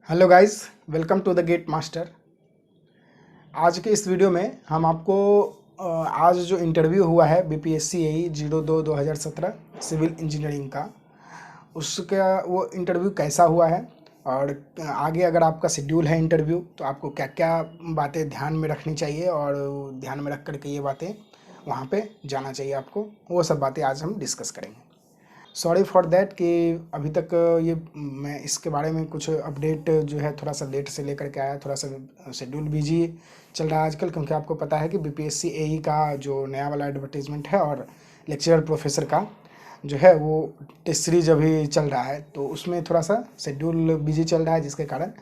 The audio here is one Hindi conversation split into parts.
Hello guys, welcome to the gate master. आज के इस वीडियो में हम आपको आज जो इंटरव्यू हुआ है बीपीएससी एई 02/2017 सिविल इंजीनियरिंग का, उसका वो इंटरव्यू कैसा हुआ है और आगे अगर आपका शेड्यूल है इंटरव्यू तो आपको क्या क्या बातें ध्यान में रखनी चाहिए और ध्यान में रख करके ये बातें वहाँ पे जाना चाहिए आपको, वो सब बातें आज हम डिस्कस करेंगे। सॉरी फॉर दैट कि अभी तक ये मैं इसके बारे में कुछ अपडेट जो है थोड़ा सा लेट से लेकर के आया, थोड़ा सा शेड्यूल बिजी चल रहा है आजकल, क्योंकि आपको पता है कि बीपीएससी एई का जो नया वाला एडवर्टीजमेंट है और लेक्चरर प्रोफेसर का जो है वो टेस्ट सीरीज अभी चल रहा है, तो उसमें थोड़ा सा शेड्यूल बिजी चल रहा है, जिसके कारण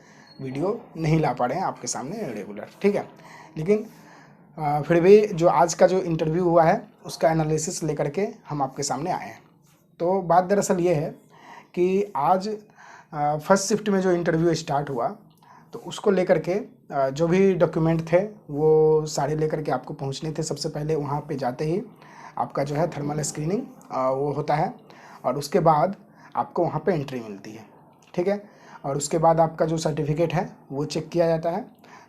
वीडियो नहीं ला पा रहे हैं आपके सामने रेगुलर। ठीक है, लेकिन फिर भी जो आज का जो इंटरव्यू हुआ है उसका एनालिसिस लेकर के हम आपके सामने आए हैं। तो बात दरअसल ये है कि आज फर्स्ट शिफ्ट में जो इंटरव्यू स्टार्ट हुआ तो उसको लेकर के जो भी डॉक्यूमेंट थे वो सारे लेकर के आपको पहुंचने थे। सबसे पहले वहां पे जाते ही आपका जो है थर्मल स्क्रीनिंग वो होता है और उसके बाद आपको वहां पे एंट्री मिलती है। ठीक है, और उसके बाद आपका जो सर्टिफिकेट है वो चेक किया जाता है,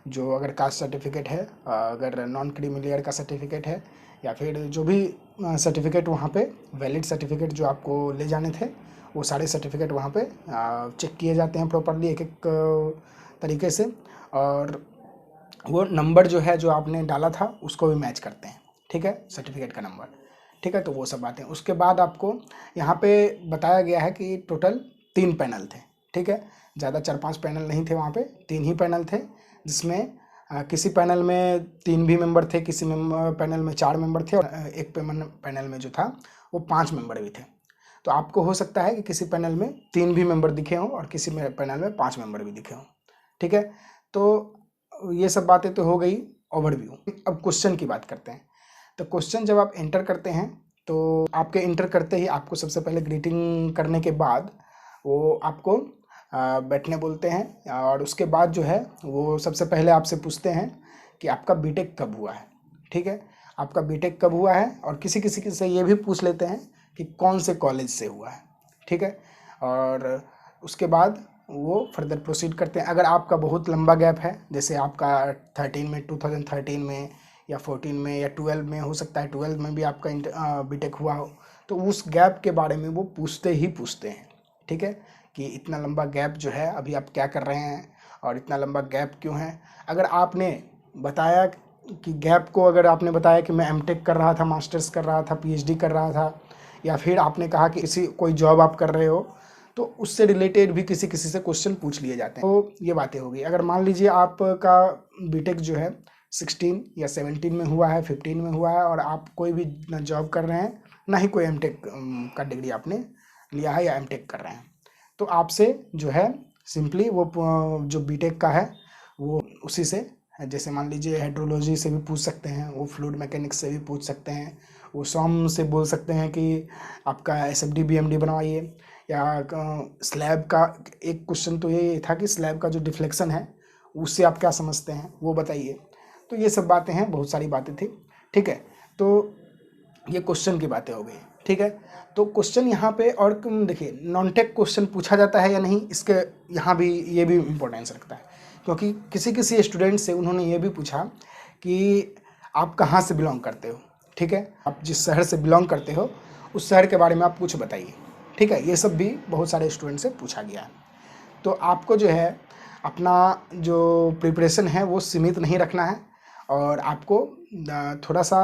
जो अगर कास्ट सर्टिफिकेट है, अगर नॉन क्रीमी लेयर का सर्टिफिकेट है, या फिर जो भी सर्टिफिकेट वहाँ पे वैलिड सर्टिफिकेट जो आपको ले जाने थे, वो सारे सर्टिफिकेट वहाँ पे चेक किए जाते हैं प्रॉपरली एक एक तरीके से, और वो नंबर जो है जो आपने डाला था उसको भी मैच करते हैं। ठीक है, सर्टिफिकेट का नंबर। ठीक है, तो वो सब बातें उसके बाद आपको यहाँ पे बताया गया है कि टोटल 3 पैनल थे। ठीक है, ज़्यादा 4-5 पैनल नहीं थे, वहाँ पे 3 ही पैनल थे, जिसमें किसी पैनल में 3 भी मेंबर थे, किसी पैनल में 4 मेंबर थे और एक पैनल में जो था वो 5 मेंबर भी थे। तो आपको हो सकता है कि किसी पैनल में 3 भी मेंबर दिखे हों और किसी पैनल में 5 मेंबर भी दिखे हों। ठीक है, तो ये सब बातें तो हो गई ओवरव्यू। अब क्वेश्चन की बात करते हैं। तो क्वेश्चन जब आप एंटर करते हैं तो आपके एंटर करते ही आपको सबसे पहले ग्रीटिंग करने के बाद वो आपको बैठने बोलते हैं, और उसके बाद जो है वो सबसे पहले आपसे पूछते हैं कि आपका बीटेक कब हुआ है। ठीक है, आपका बीटेक कब हुआ है, और किसी किसी से ये भी पूछ लेते हैं कि कौन से कॉलेज से हुआ है। ठीक है, और उसके बाद वो फर्दर प्रोसीड करते हैं। अगर आपका बहुत लंबा गैप है, जैसे आपका 13 में 2013 में या 14 में या 12 में, हो सकता है 12 में भी आपका बीटेक हुआ हो, तो उस गैप के बारे में वो पूछते ही पूछते हैं। ठीक है, कि इतना लंबा गैप जो है अभी आप क्या कर रहे हैं और इतना लंबा गैप क्यों है। अगर आपने बताया कि गैप को, अगर आपने बताया कि मैं एमटेक कर रहा था, मास्टर्स कर रहा था, पीएचडी कर रहा था, या फिर आपने कहा कि इसी कोई जॉब आप कर रहे हो, तो उससे रिलेटेड भी किसी किसी से क्वेश्चन पूछ लिए जाते हैं। तो ये बातें हो गई। अगर मान लीजिए आपका बीटेक जो है 16 या 17 में हुआ है, 15 में हुआ है, और आप कोई भी ना जॉब कर रहे हैं ना ही कोई एमटेक का डिग्री आपने लिया है या एमटेक कर रहे हैं, तो आपसे जो है सिंपली वो जो बीटेक का है वो उसी से, जैसे मान लीजिए हाइड्रोलॉजी से भी पूछ सकते हैं, वो फ्लूइड मैकेनिक्स से भी पूछ सकते हैं, वो सॉम से बोल सकते हैं कि आपका एसएफडी बीएमडी बनवाइए, या स्लैब का एक क्वेश्चन तो ये था कि स्लैब का जो डिफ्लेक्शन है उससे आप क्या समझते हैं वो बताइए। तो ये सब बातें हैं, बहुत सारी बातें थी। ठीक है, तो ये क्वेश्चन की बातें हो गई। ठीक है, तो क्वेश्चन यहाँ पे, और देखिए नॉन टेक क्वेश्चन पूछा जाता है या नहीं, इसके यहाँ भी ये भी इम्पोर्टेंस रखता है, क्योंकि किसी किसी स्टूडेंट से उन्होंने ये भी पूछा कि आप कहाँ से बिलोंग करते हो। ठीक है, आप जिस शहर से बिलोंग करते हो उस शहर के बारे में आप कुछ बताइए। ठीक है, ये सब भी बहुत सारे स्टूडेंट से पूछा गया है। तो आपको जो है अपना जो प्रिपरेशन है वो सीमित नहीं रखना है, और आपको थोड़ा सा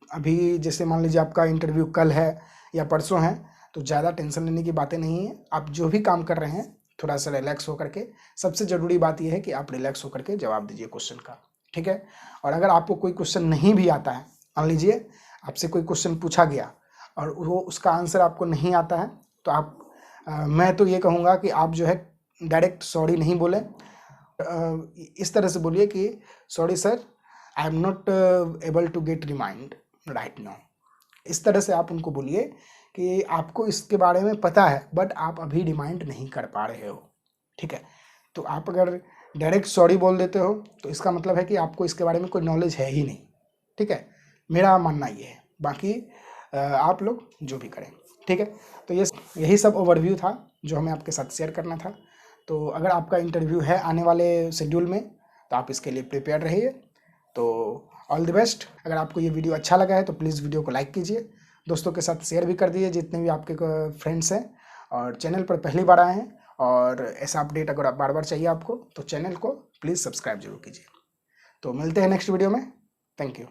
अभी जैसे मान लीजिए आपका इंटरव्यू कल है या परसों है, तो ज़्यादा टेंशन लेने की बातें नहीं है। आप जो भी काम कर रहे हैं थोड़ा सा रिलैक्स होकर के, सबसे ज़रूरी बात यह है कि आप रिलैक्स होकर के जवाब दीजिए क्वेश्चन का। ठीक है, और अगर आपको कोई क्वेश्चन नहीं भी आता है, मान लीजिए आपसे कोई क्वेश्चन पूछा गया और वो उसका आंसर आपको नहीं आता है, तो आप मैं तो ये कहूँगा कि आप जो है डायरेक्ट सॉरी नहीं बोलें। इस तरह से बोलिए कि sorry sir, I am not able to get remind right now. इस तरह से आप उनको बोलिए कि आपको इसके बारे में पता है बट आप अभी रिमाइंड नहीं कर पा रहे हो। ठीक है, तो आप अगर डायरेक्ट सॉरी बोल देते हो तो इसका मतलब है कि आपको इसके बारे में कोई नॉलेज है ही नहीं। ठीक है, मेरा मानना ये है, बाकी आप लोग जो भी करें। ठीक है, तो ये यही सब ओवरव्यू था जो हमें आपके साथ शेयर करना था। तो अगर आपका इंटरव्यू है आने वाले शेड्यूल में तो आप इसके लिए प्रिपेयर रहिए। तो ऑल द बेस्ट। अगर आपको ये वीडियो अच्छा लगा है तो प्लीज़ वीडियो को लाइक कीजिए, दोस्तों के साथ शेयर भी कर दीजिए जितने भी आपके फ्रेंड्स हैं, और चैनल पर पहली बार आए हैं और ऐसा अपडेट अगर बार बार चाहिए आपको तो चैनल को प्लीज़ सब्सक्राइब जरूर कीजिए। तो मिलते हैं नेक्स्ट वीडियो में। Thank you.